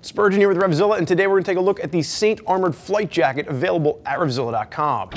Spurgeon here with RevZilla, and today we're going to take a look at the Saint Armored Flight Jacket available at RevZilla.com.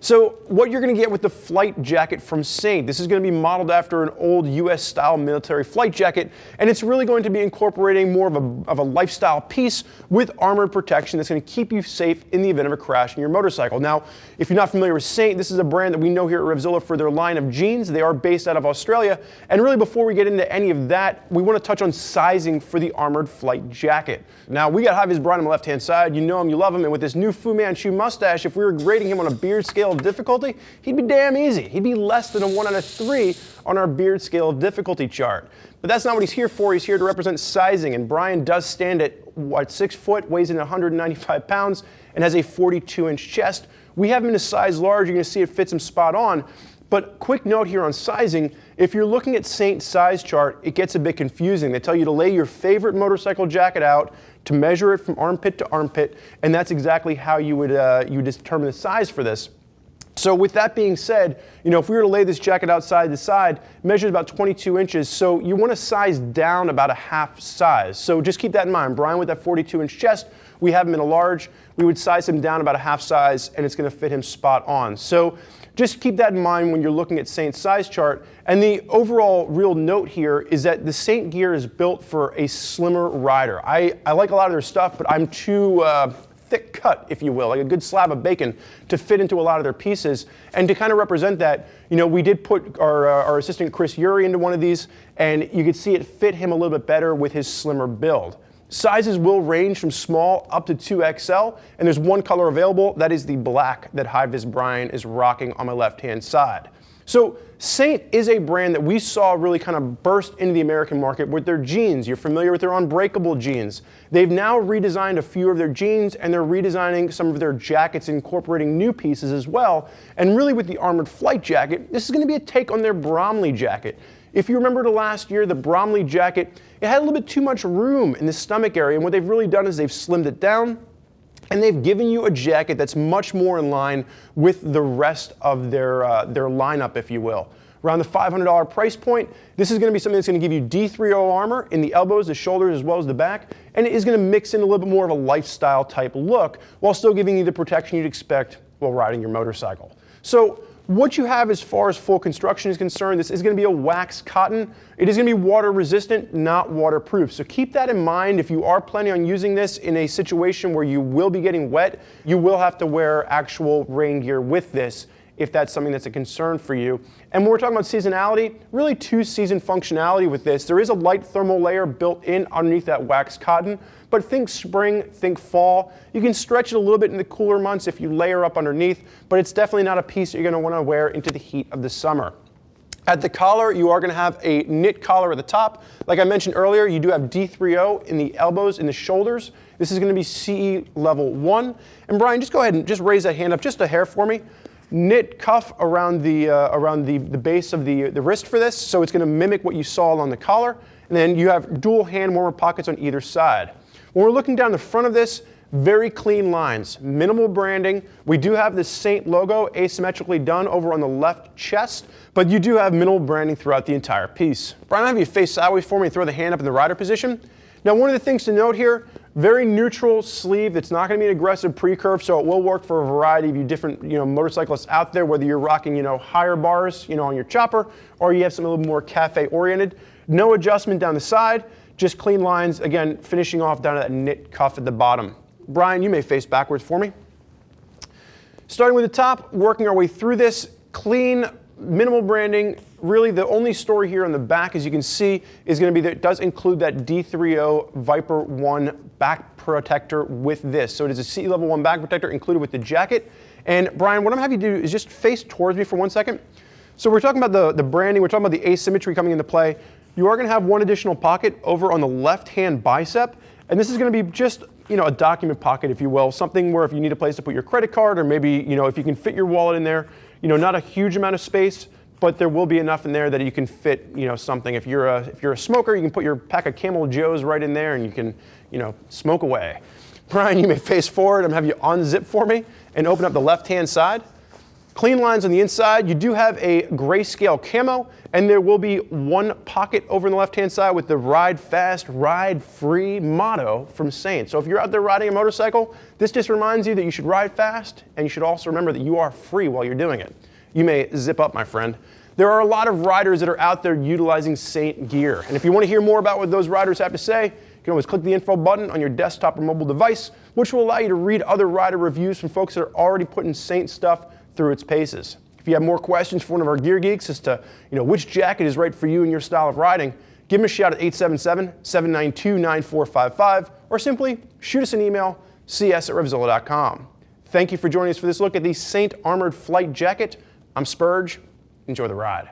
So what you're going to get with the flight jacket from Saint, this is going to be modeled after an old US style military flight jacket, and it's really going to be incorporating more of a lifestyle piece with armored protection that's going to keep you safe in the event of a crash in your motorcycle. Now, if you're not familiar with Saint, this is a brand that we know here at RevZilla for their line of jeans. They are based out of Australia, and really before we get into any of that, we want to touch on sizing for the armored flight jacket. Now, we got high-vis Brian on the left-hand side. You know him, you love him, and with this new Fu Manchu mustache, if we were grading him on a beard scale of difficulty, he'd be damn easy. He'd be less than a 1 out of 3 on our beard scale of difficulty chart. But that's not what he's here for. He's here to represent sizing, and Brian does stand at 6 foot, weighs in 195 pounds, and has a 42-inch chest. We have him in a size large. You're going to see it fits him spot on. But quick note here on sizing, if you're looking at Saint's size chart, it gets a bit confusing. They tell you to lay your favorite motorcycle jacket out, to measure it from armpit to armpit, and that's exactly how you would determine the size for this. So with that being said, if we were to lay this jacket out side to side, it measures about 22 inches, so you want to size down about a half size. So just keep that in mind. Brian with that 42-inch chest, we have him in a large. We would size him down about a half size, and it's going to fit him spot on. So just keep that in mind when you're looking at Saint's size chart. And the overall real note here is that the Saint gear is built for a slimmer rider. I like a lot of their stuff, but I'm too thick cut, if you will, like a good slab of bacon to fit into a lot of their pieces. And to kind of represent that, we did put our assistant Chris Urey into one of these, and you could see it fit him a little bit better with his slimmer build. Sizes will range from small up to 2XL, and there's one color available. That is the black that high-vis Brian is rocking on my left-hand side. So Saint is a brand that we saw really kind of burst into the American market with their jeans. You're familiar with their unbreakable jeans. They've now redesigned a few of their jeans, and they're redesigning some of their jackets, incorporating new pieces as well. And really with the armored flight jacket, this is going to be a take on their Bromley jacket. If you remember to last year, the Bromley jacket, it had a little bit too much room in the stomach area, and what they've really done is they've slimmed it down, and they've given you a jacket that's much more in line with the rest of their lineup, if you will. Around the $500 price point, this is going to be something that's going to give you D3O armor in the elbows, the shoulders, as well as the back, and it is going to mix in a little bit more of a lifestyle type look while still giving you the protection you'd expect while riding your motorcycle. So what you have as far as full construction is concerned, this is going to be a wax cotton. It is going to be water resistant, not waterproof. So keep that in mind. If you are planning on using this in a situation where you will be getting wet, you will have to wear actual rain gear with this if that's something that's a concern for you. And when we're talking about seasonality, really 2-season functionality with this. There is a light thermal layer built in underneath that wax cotton, but think spring, think fall. You can stretch it a little bit in the cooler months if you layer up underneath, but it's definitely not a piece that you're going to want to wear into the heat of the summer. At the collar, you are going to have a knit collar at the top. Like I mentioned earlier, you do have D3O in the elbows and the shoulders. This is going to be CE level 1. And Brian, just go ahead and just raise that hand up just a hair for me. Knit cuff around the base of the wrist for this, so it's going to mimic what you saw on the collar. And then you have dual hand warmer pockets on either side. When we're looking down the front of this, very clean lines, minimal branding. We do have the Saint logo asymmetrically done over on the left chest, but you do have minimal branding throughout the entire piece. Brian, I'll have you face sideways for me and throw the hand up in the rider position. Now, one of the things to note here, very neutral sleeve. It's not going to be an aggressive pre-curve, so it will work for a variety of you different motorcyclists out there, whether you're rocking higher bars on your chopper, or you have something a little more cafe-oriented. No adjustment down the side, just clean lines, again, finishing off down to that knit cuff at the bottom. Brian, you may face backwards for me. Starting with the top, working our way through this, clean, minimal branding. Really, the only story here on the back, as you can see, is going to be that it does include that D3O Viper 1 back protector with this. So it is a CE level 1 back protector included with the jacket. And Brian, what I'm going to have you do is just face towards me for 1 second. So we're talking about the branding, we're talking about the asymmetry coming into play. You are going to have one additional pocket over on the left-hand bicep, and this is going to be just a document pocket, if you will, something where if you need a place to put your credit card, or maybe if you can fit your wallet in there, not a huge amount of space, but there will be enough in there that you can fit, something. If you're a smoker, you can put your pack of Camel Joes right in there, and you can, smoke away. Brian, you may face forward. I'm going to have you unzip for me and open up the left-hand side. Clean lines on the inside. You do have a grayscale camo, and there will be one pocket over on the left-hand side with the Ride Fast, Ride Free motto from Saint. So if you're out there riding a motorcycle, this just reminds you that you should ride fast, and you should also remember that you are free while you're doing it. You may zip up, my friend. There are a lot of riders that are out there utilizing Saint gear, and if you want to hear more about what those riders have to say, you can always click the info button on your desktop or mobile device, which will allow you to read other rider reviews from folks that are already putting Saint stuff through its paces. If you have more questions for one of our gear geeks as to which jacket is right for you and your style of riding, give them a shout at 877-792-9455 or simply shoot us an email, cs@RevZilla.com. Thank you for joining us for this look at the Saint Armored Flight Jacket. I'm Spurge. Enjoy the ride.